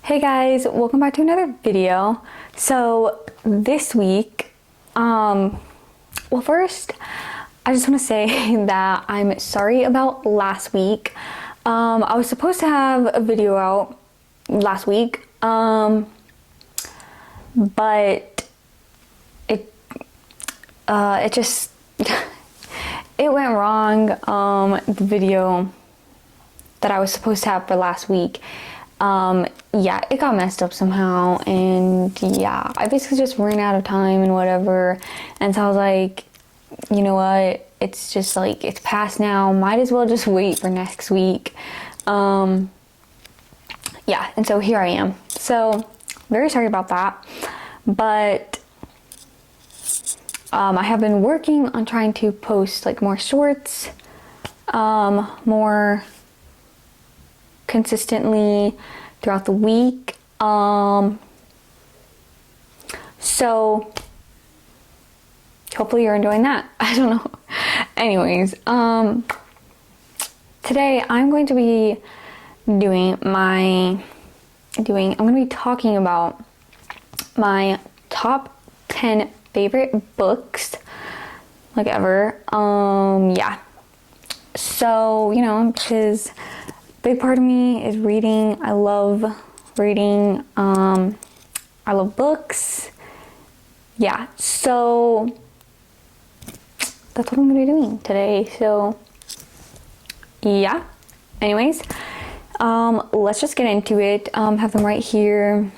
Hey guys, welcome back to another video. So this week, first I just want to say that I'm sorry about last week. I was supposed to have a video out last week, but it just it went wrong. The video that I was supposed to have for last week, yeah, it got messed up somehow, and yeah, I basically just ran out of time and whatever, and so I was like, you know what, it's just like, it's past now, might as well just wait for next week. Yeah, and so here I am. So very sorry about that, but I have been working on trying to post like more shorts, more consistently throughout the week. So hopefully you're enjoying that. I don't know. Anyways, today I'm going to be I'm going to be talking about my top 10 favorite books like ever. Yeah. So, you know, because big part of me is reading. I love reading. I love books. Yeah, so that's what I'm gonna be doing today. So yeah, anyways, let's just get into it. Have them right here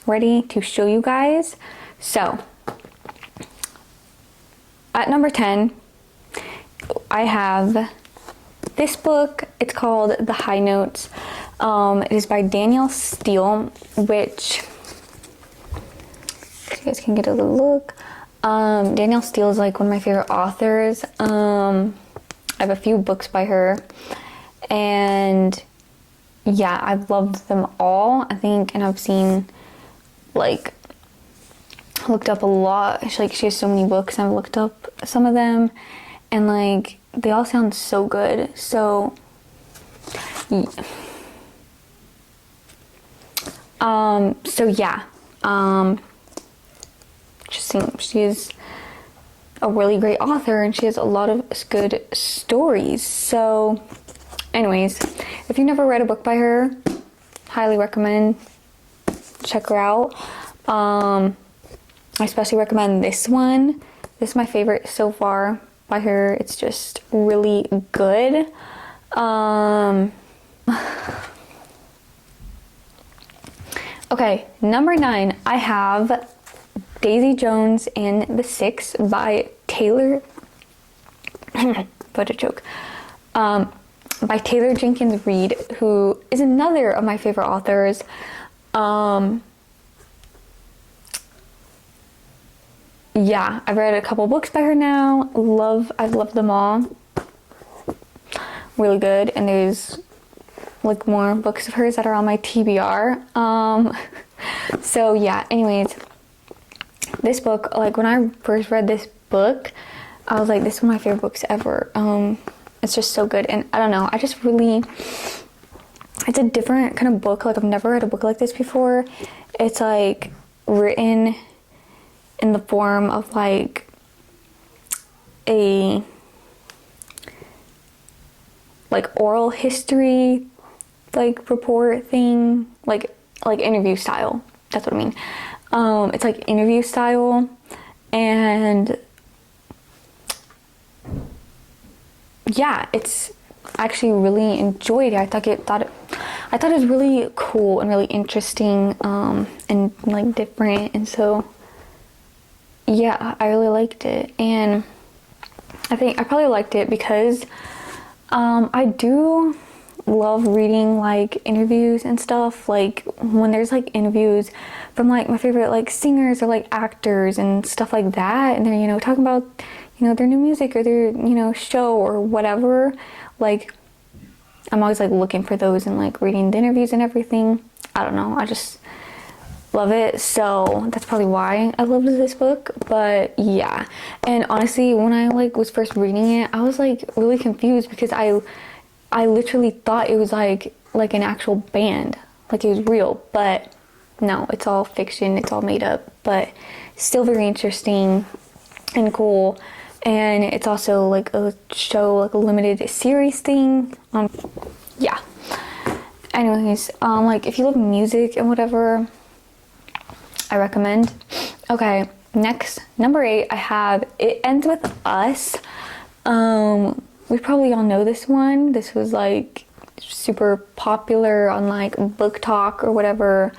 ready to show you guys. So at number 10, I have this book. It's called The High Notes. It is by Danielle Steele, which you guys can get a little look. Danielle Steele is like one of my favorite authors. I have a few books by her, and yeah, I've loved them all, I think, and I've seen, like, looked up a lot. She has so many books, and I've looked up some of them, and like, they all sound so good. So yeah, just think she is a really great author, and she has a lot of good stories. So anyways, if you've never read a book by her, highly recommend check her out. I especially recommend this one. This is my favorite so far by her. It's just really good. Okay, number 9, I have Daisy Jones and the Six by Taylor what a joke. By Taylor Jenkins Reid, who is another of my favorite authors. Yeah, I've read a couple books by her now. I've loved them all. Really good. And there's like more books of hers that are on my TBR. So yeah, anyways, this book, like when I first read this book, I was like, this is one of my favorite books ever. It's just so good. And I don't know, it's a different kind of book. Like, I've never read a book like this before. It's like written in the form of like a oral history like report thing, like interview style. That's what I mean. It's like interview style, and yeah, it's actually really enjoyed it. I thought it was really cool and really interesting, and like different, and so yeah, I really liked it. And I think I probably liked it because I do love reading like interviews and stuff, like when there's like interviews from like my favorite like singers or like actors and stuff like that, and they're, you know, talking about, you know, their new music or their, you know, show or whatever. Like, I'm always like looking for those and like reading the interviews and everything. I don't know, I just love it. So that's probably why I loved this book. But yeah, and honestly, when I like was first reading it, I was like really confused because I literally thought it was like an actual band, like it was real. But no, it's all fiction, it's all made up, but still very interesting and cool. And it's also like a show, like a limited series thing. Yeah. Anyways, like if you love music and whatever, I recommend. Okay, next, number 8, I have It Ends With Us. We probably all know this one. This was like super popular on like Book Talk or whatever.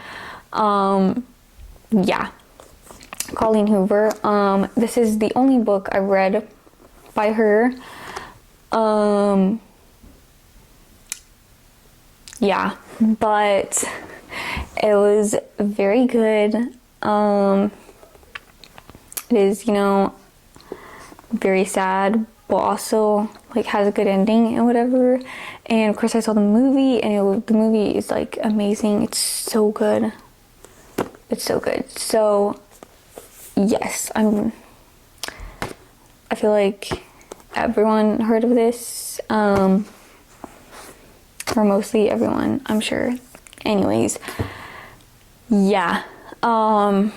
Yeah. Colleen Hoover. This is the only book I read by her. Yeah, but it was very good. It is, you know, very sad, but also like has a good ending and whatever. And of course I saw the movie, and the movie is like amazing. It's so good. It's so good. So yes, I feel like everyone heard of this, or mostly everyone, I'm sure. Anyways, yeah. And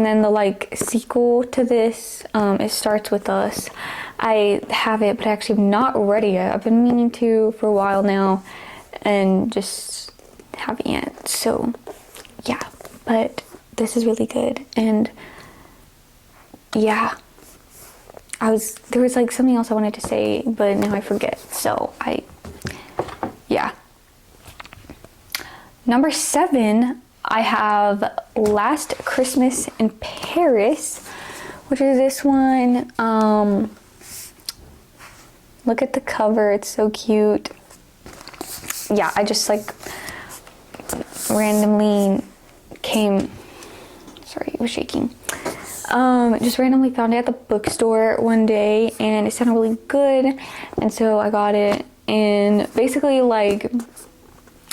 then the like sequel to this, It Starts With Us. I have it, but I actually have not read it yet. I've been meaning to for a while now, and just haven't yet. So yeah, but this is really good. And yeah, there was like something else I wanted to say, but now I forget. So yeah. Number 7, I have Last Christmas in Paris, which is this one. Look at the cover, it's so cute. Yeah, I just like randomly sorry, it was shaking. Just randomly found it at the bookstore one day, and it sounded really good, and so I got it. And basically, like,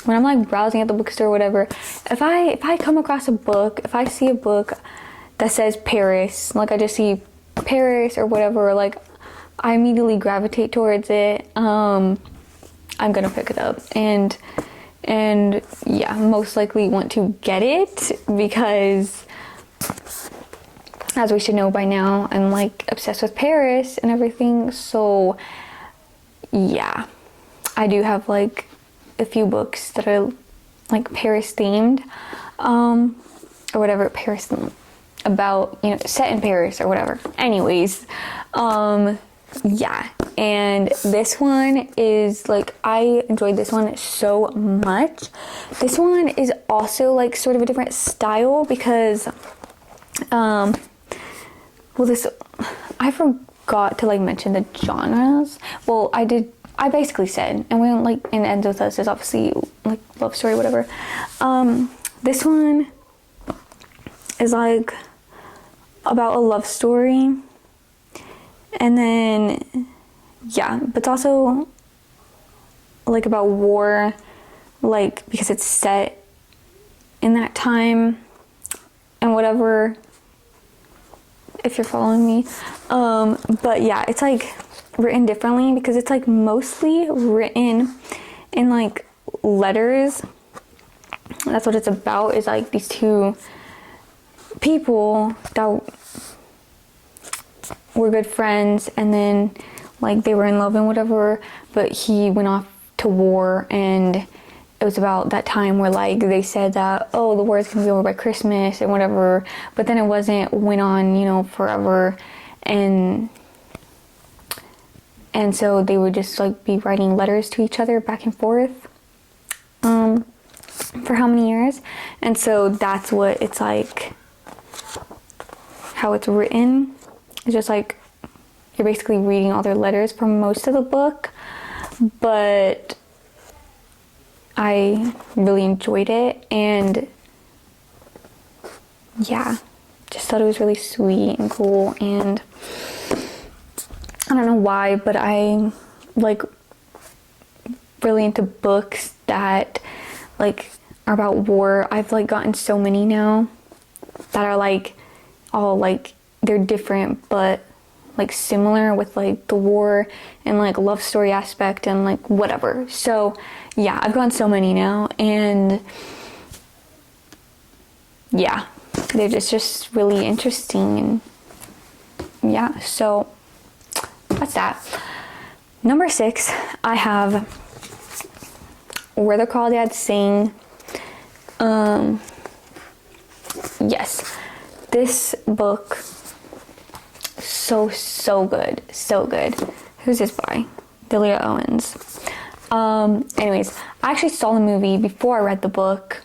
when I'm like browsing at the bookstore or whatever, if I come across a book, if I see a book that says Paris, like I just see Paris or whatever, like I immediately gravitate towards it. I'm gonna pick it up, and yeah, most likely want to get it, because as we should know by now, I'm like obsessed with Paris and everything. So yeah, I do have like a few books that are like Paris themed, or whatever, Paris about, you know, set in Paris or whatever. Anyways, yeah, and this one is like, I enjoyed this one so much. This one is also like sort of a different style, because I forgot to like mention the genres. Well, I basically said, and we like, and Ends With Us is obviously like love story, whatever. This one is like about a love story, and then yeah, but it's also like about war, like because it's set in that time and whatever, if you're following me. But yeah, it's like written differently, because it's like mostly written in like letters. That's what it's about, is like these two people that were good friends, and then like they were in love and whatever, but he went off to war, and it was about that time where like they said that, oh, the war is gonna be over by Christmas and whatever, but then it wasn't, went on, you know, forever. And so they would just like be writing letters to each other back and forth for how many years. And so that's what it's like, how it's written. It's just like you're basically reading all their letters for most of the book. But I really enjoyed it, and yeah, just thought it was really sweet and cool. And I don't know why, but I'm like really into books that like are about war. I've like gotten so many now that are like all like, they're different, but like similar with like the war and like love story aspect and like whatever. So yeah, I've gotten so many now, and yeah, it's just really interesting. And yeah, so that's that. Number 6, I have Where the Crawdads Sing. Yes, this book, so good, so good. Who's this by? Delia Owens. Anyways, I actually saw the movie before I read the book,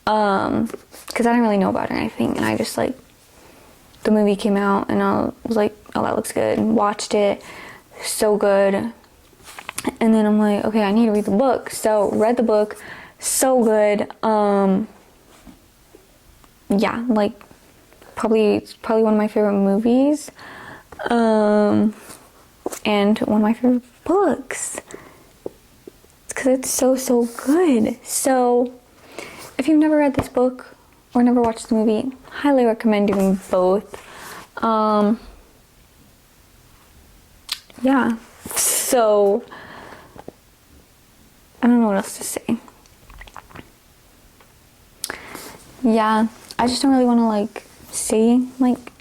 because I didn't really know about it or anything, and I just like, the movie came out and I was like, oh, that looks good, and watched it. So good. And then I'm like, okay, I need to read the book. So read the book. So good. Yeah, like probably one of my favorite movies. And one of my favorite books. Because it's so good. So if you've never read this book or never watched the movie, highly recommend doing both. Yeah, so I don't know what else to say. Yeah, I just don't really want to like say like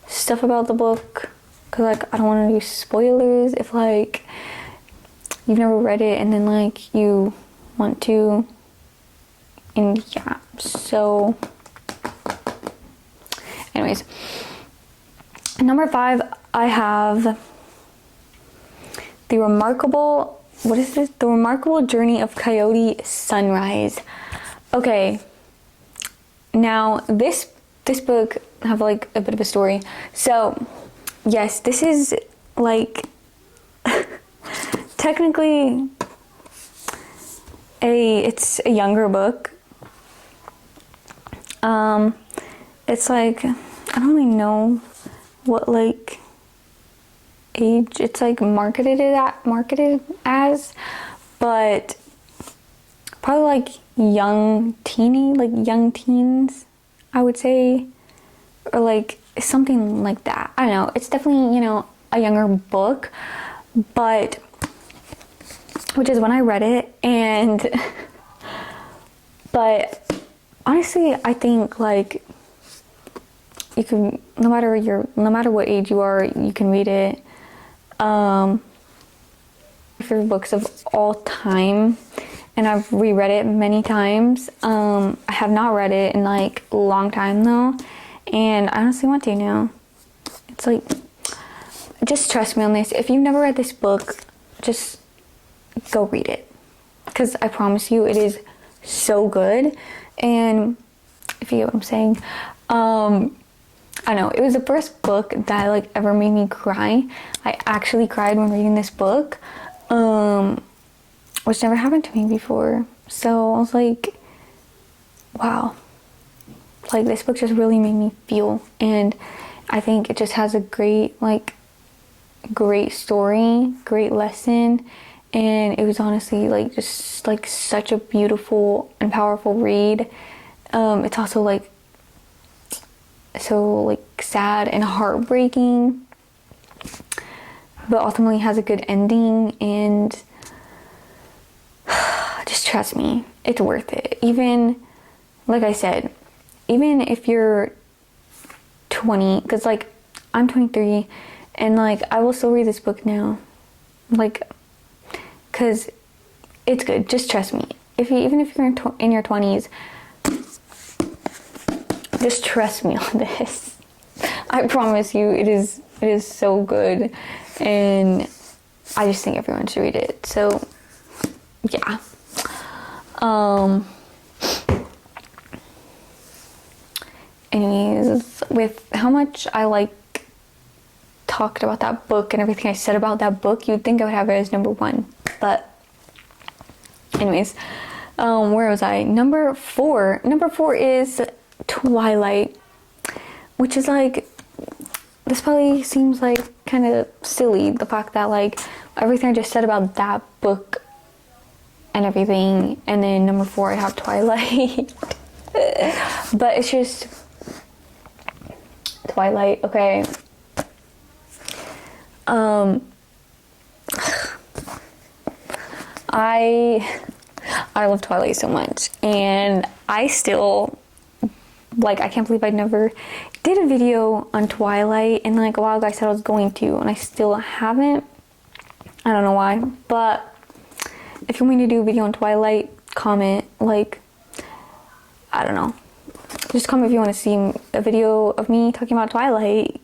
stuff about the book, because like I don't want to do spoilers if like you've never read it and then like you want to. And yeah, so anyways, number 5, I have The Remarkable Journey of Coyote Sunrise. Okay, now this book have like a bit of a story. So yes, this is like technically it's a younger book. It's like, I don't really know what like age it's like marketed as, but probably like young teens, I would say, or like something like that. I don't know. It's definitely, you know, a younger book, but which is when I read it, and but honestly, I think like you can, no matter what age you are, you can read it. My favorite books of all time, and I've reread it many times. I have not read it in like a long time though, and I honestly want to now. It's like, just trust me on this. If you've never read this book, just go read it, because I promise you it is so good. And if you get what I'm saying, I know, it was the first book that like ever made me cry. I actually cried when reading this book, which never happened to me before. So I was like, wow, like this book just really made me feel. And I think it just has a great story, great lesson. And it was honestly like just like such a beautiful and powerful read. It's also like so like sad and heartbreaking, but ultimately has a good ending. And just trust me, it's worth it. Even like I said, even if you're 20, because like I'm 23, and like I will still read this book now, like, because it's good. Just trust me. Even if you're in your 20s, just trust me on this. I promise you, it is so good, and I just think everyone should read it. So yeah. Anyways, with how much I talked about that book and everything I said about that book, you'd think I would have it as number 1. But anyways, where was I? Number 4. Number 4 is Twilight, which is like, this probably seems like kind of silly, the fact that like everything I just said about that book and everything, and then number 4 I have Twilight. But it's just, Twilight, okay. I love Twilight so much, and I still, like, I can't believe I never did a video on Twilight, and like a while ago I said I was going to, and I still haven't. I don't know why, but if you want me to do a video on Twilight, comment, like, I don't know. Just comment if you want to see a video of me talking about Twilight,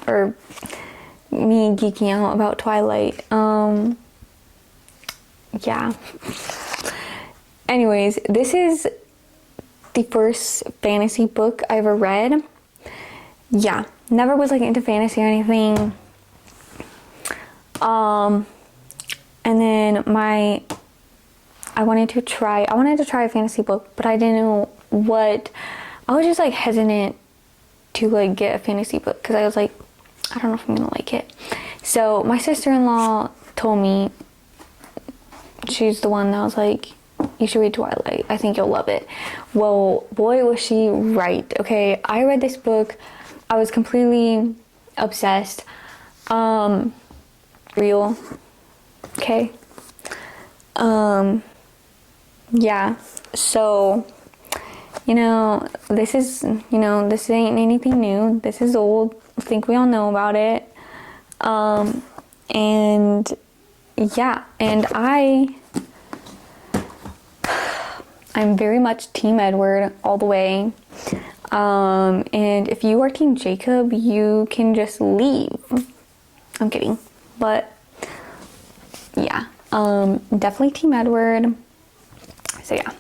or me geeking out about Twilight. Yeah. Anyways, this is the first fantasy book I ever read. Yeah, never was like into fantasy or anything. And then I wanted to try a fantasy book, but I didn't know what. I was just like hesitant to like get a fantasy book because I was like, I don't know if I'm gonna like it. So my sister-in-law told me, she's the one that was like, you should read Twilight. I think you'll love it. Well, boy, was she right. Okay, I read this book. I was completely obsessed. Real. Okay. Yeah. So, this ain't anything new. This is old. I think we all know about it. And yeah, and I'm very much Team Edward all the way. And if you are Team Jacob, you can just leave. I'm kidding. But yeah, definitely Team Edward. So yeah,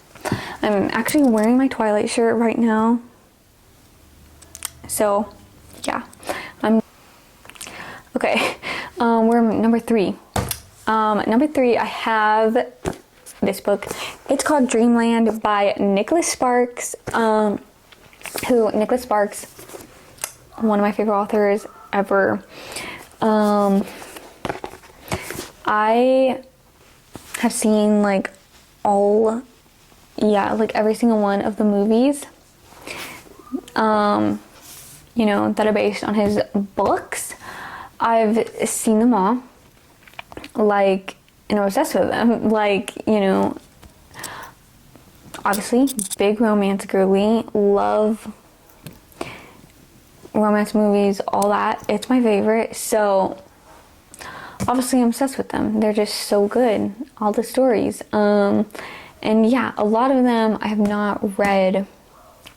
I'm actually wearing my Twilight shirt right now. So yeah, okay. We're number 3. Number 3, I have this book. It's called Dreamland by Nicholas Sparks. Nicholas Sparks, one of my favorite authors ever. I have seen like every single one of the movies, that are based on his books. I've seen them all, and I'm obsessed with them. Obviously, big romance girly, love romance movies, all that. It's my favorite, so obviously I'm obsessed with them. They're just so good, all the stories. And yeah, a lot of them I have not read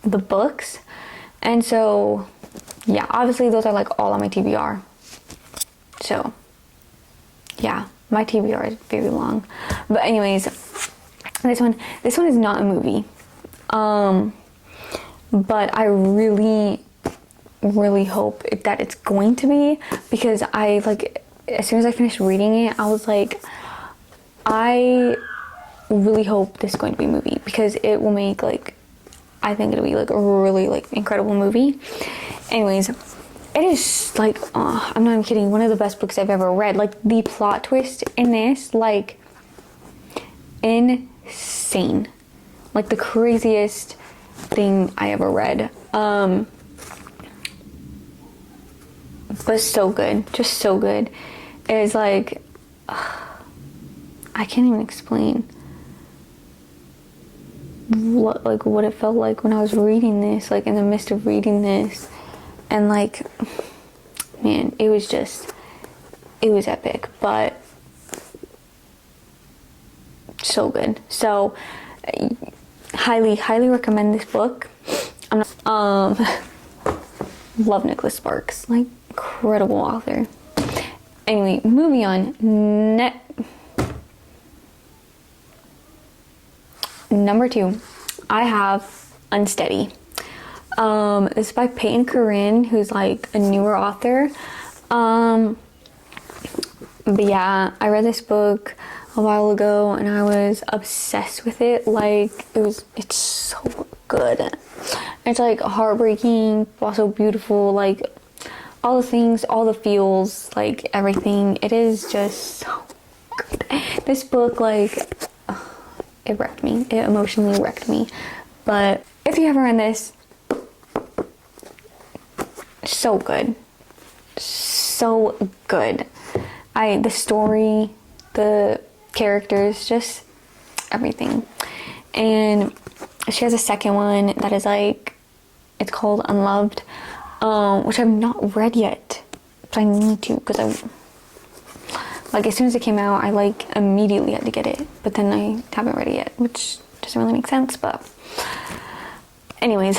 the books, and so yeah, obviously those are like all on my TBR. So yeah, my TBR is very long. But anyways, this one is not a movie. But I really hope that it's going to be, because as soon as I finished reading it, I was like, I really hope this is going to be a movie, because it will make I think it'll be a really incredible movie. Anyways, it is I'm not even kidding, one of the best books I've ever read. The plot twist in this, insane. The craziest thing I ever read. But so good, just so good. It is I can't even explain what it felt like when I was reading this, in the midst of reading this, and man, it was epic, but so good. So highly recommend this book. Love Nicholas Sparks, incredible author. Anyway, moving on. Number 2, I have Unsteady. This is by Peyton Corinne, who's a newer author. But yeah, I read this book a while ago and I was obsessed with it. It's so good. It's heartbreaking, also beautiful, all the things, all the feels, everything. It is just so good. This book, it wrecked me. It emotionally wrecked me. But if you haven't read this, so good. So good. The story, the characters, just everything. And she has a second one that is like, it's called Unloved, which I've not read yet, but I need to, because like as soon as it came out, I like immediately had to get it, but then I haven't read it yet, which doesn't really make sense. But anyways,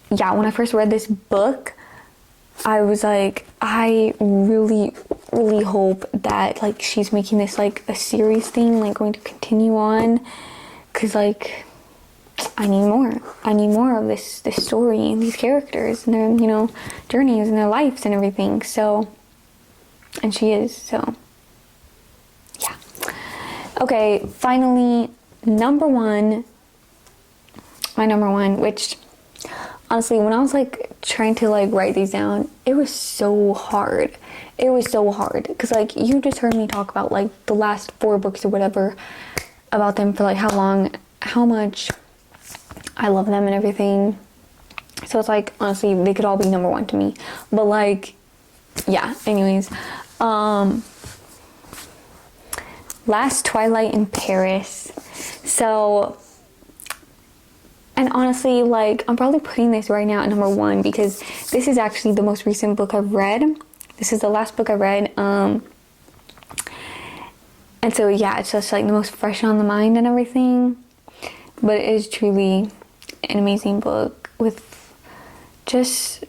yeah, when I first read this book, I was like, I really, really hope that like she's making this like a series thing, like going to continue on, because like I need more of this story and these characters and their, you know, journeys and their lives and everything. So, and she is, so yeah. Okay, finally, my number one, which honestly, when I was like trying to like write these down, it was so hard. Because like you just heard me talk about like the last 4 books or whatever about them for like how long, how much I love them and everything. So it's like, honestly, they could all be number 1 to me. But like, yeah, anyways. Last Twilight in Paris. So, and honestly, like, I'm probably putting this right now at number 1 because this is actually the most recent book I've read. This is the last book I read. And so, yeah, it's just like the most fresh on the mind and everything. But it is truly an amazing book with just,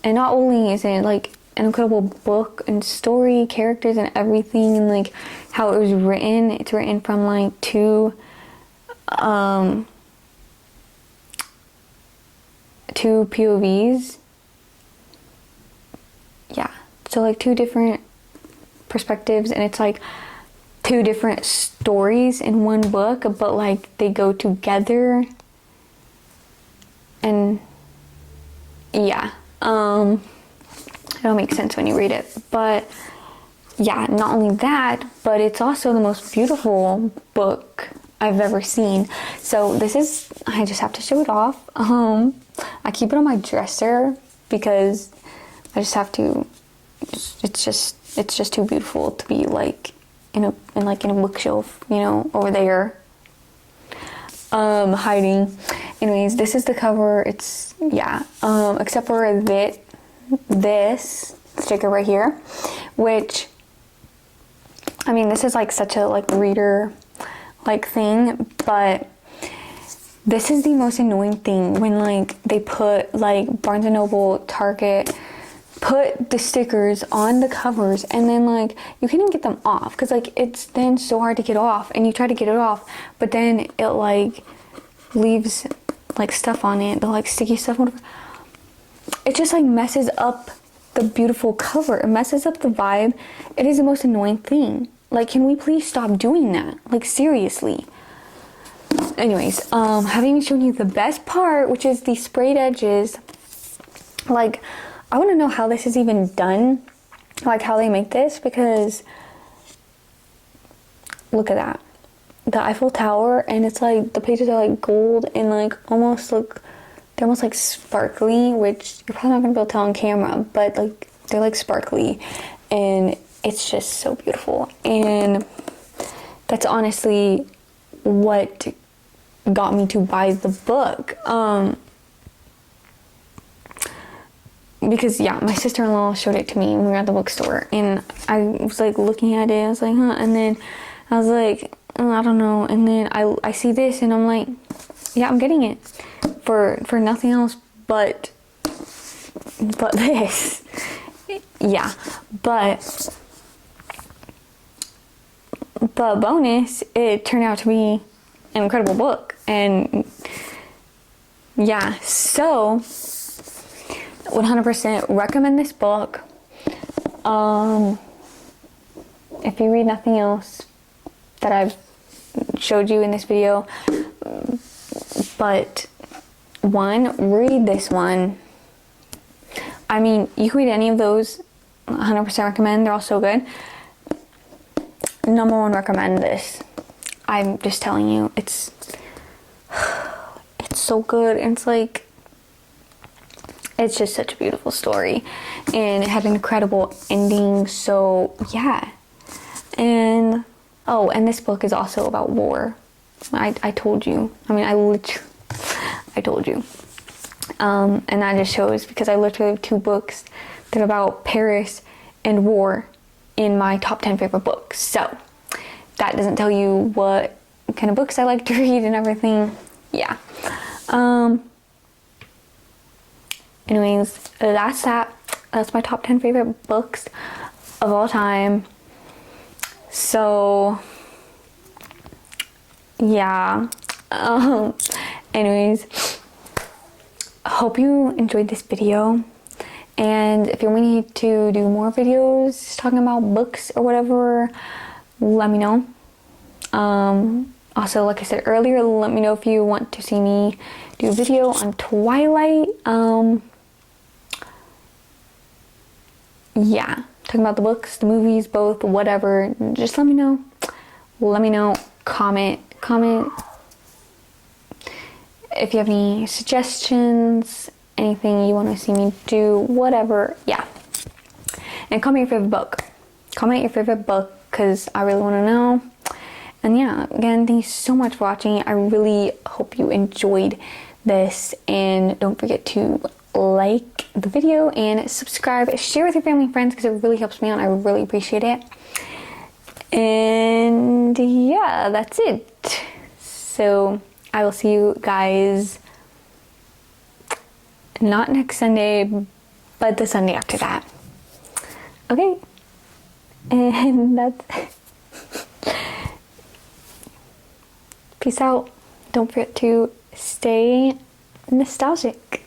and not only is it like an incredible book and story, characters and everything, and like how it was written. It's written from like two POVs. Yeah, so like 2 different perspectives, and it's like 2 different stories in one book, but like they go together. And yeah, it'll make sense when you read it. But yeah, not only that, but it's also the most beautiful book I've ever seen. So this is, I just have to show it off. I keep it on my dresser because I just have to, it's just too beautiful to be like in a bookshelf, you know, over there, hiding. Anyways, this is the cover. It's, yeah, except for this sticker right here, which, I mean, this is like such a like reader like thing, but this is the most annoying thing when like they put like Barnes & Noble, Target, put the stickers on the covers, and then like you can't even get them off because like it's then so hard to get off, and you try to get it off, but then it like leaves like stuff on it, the like sticky stuff, whatever. It just like messes up the beautiful cover. It messes up the vibe. It is the most annoying thing. Like, can we please stop doing that? Like, seriously. Anyways, haven't even shown you the best part, which is the sprayed edges. Like, I want to know how this is even done, like how they make this, because look at that, the Eiffel Tower, and it's like the pages are like gold and like almost look, they're almost like sparkly, which you're probably not gonna be able to tell on camera, but like they're like sparkly, and it's just so beautiful. And that's honestly what got me to buy the book. Because yeah, my sister-in-law showed it to me when we were at the bookstore, and I was like looking at it, I was like, huh, and then I was like, oh, I don't know, and then I see this, and I'm like, yeah, I'm getting it for nothing else but this. Yeah, but bonus, it turned out to be an incredible book, and yeah, so 100% recommend this book. If you read nothing else that I've showed you in this video, but 1, read this one. I mean, you can read any of those, 100% recommend. They're all so good. Number 1, recommend this. I'm just telling you, it's so good. And it's like, it's just such a beautiful story, and it had an incredible ending. So yeah. And oh, and this book is also about war. I told you. I mean, I told you. And that just shows, because I literally have 2 books that are about Paris and war in my top 10 favorite books. So that doesn't tell you what kind of books I like to read and everything. Yeah. Anyways, that's that. That's my top 10 favorite books of all time. So yeah. Anyways, hope you enjoyed this video, and if you want me to do more videos talking about books or whatever, let me know. Also, like I said earlier, let me know if you want to see me do a video on Twilight. Yeah, talking about the books, the movies, both, whatever. Just let me know. Let me know. Comment if you have any suggestions, anything you want to see me do, whatever. Yeah. And comment your favorite book. Comment your favorite book, because I really want to know. And yeah, again, thank you so much for watching. I really hope you enjoyed this, and don't forget to like the video and subscribe, share with your family and friends, because it really helps me out. I really appreciate it. And yeah, that's it. So I will see you guys not next Sunday, but the Sunday after that. Okay. And that's peace out. Don't forget to stay nostalgic.